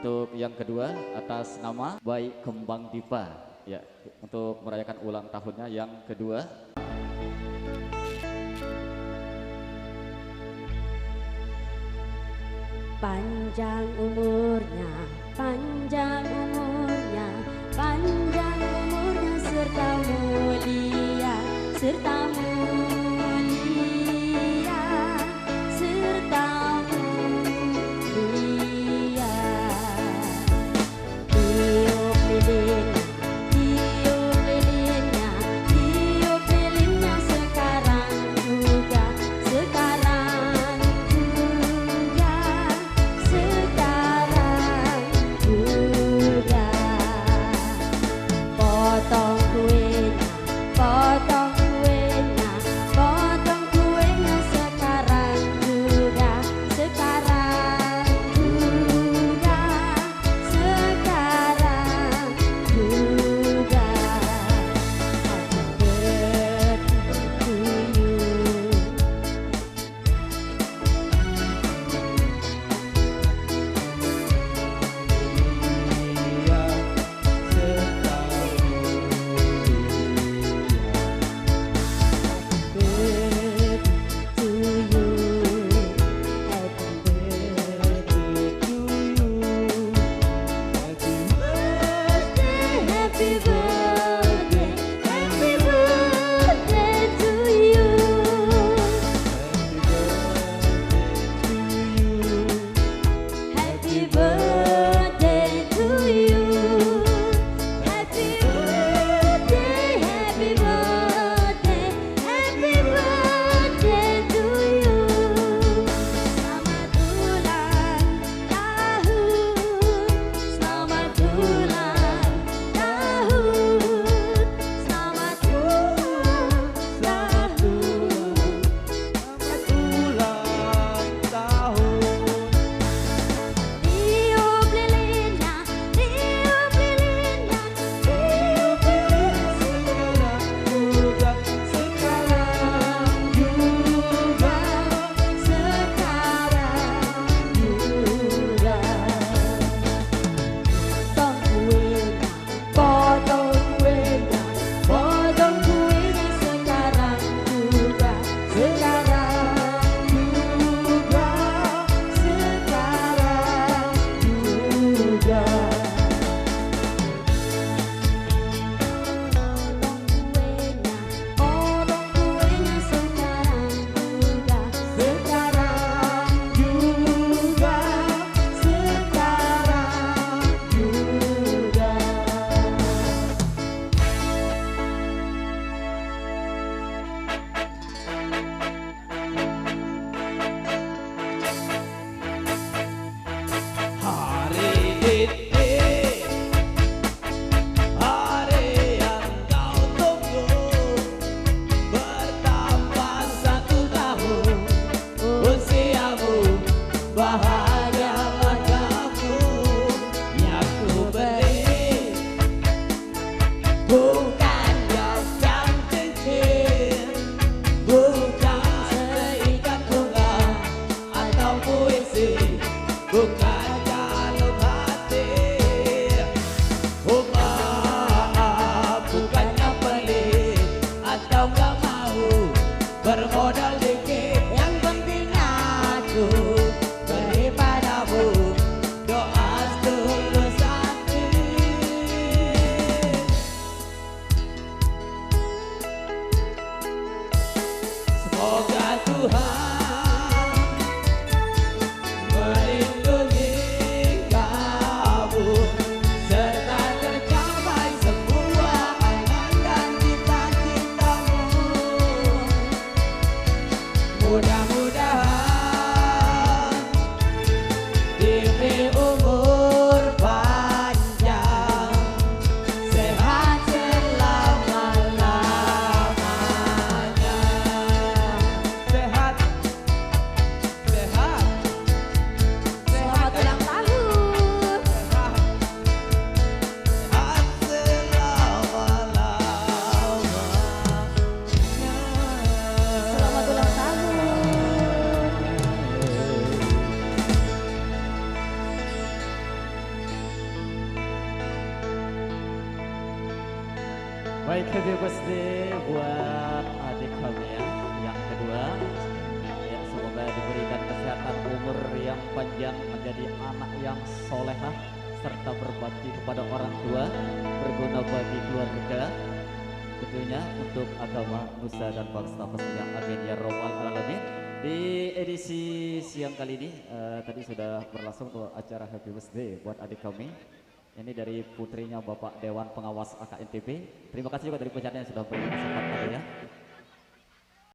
Untuk yang kedua atas nama Baik Kembang Dipa ya, untuk merayakan ulang tahunnya yang kedua. Panjang umurnya, panjang umurnya, panjang umurnya serta mulia, serta mulia, serta mulia. Tiup lilinnya, tiup lilinnya sekarang juga, sekarang juga, sekarang Baik, happy birthday buat adik kami ya. Yang kedua, ya semoga diberikan kesehatan umur yang panjang, menjadi anak yang solehah, serta berbakti kepada orang tua, berguna bagi keluarga, tentunya untuk agama, nusa dan bangsa pastinya. Amin ya robbal alamin. Di edisi siang kali ini tadi sudah berlangsung tuh acara happy birthday buat adik kami. Ini dari putrinya Bapak Dewan Pengawas AKNTB. Terima kasih juga dari pejabat yang sudah beri kesempatan ya.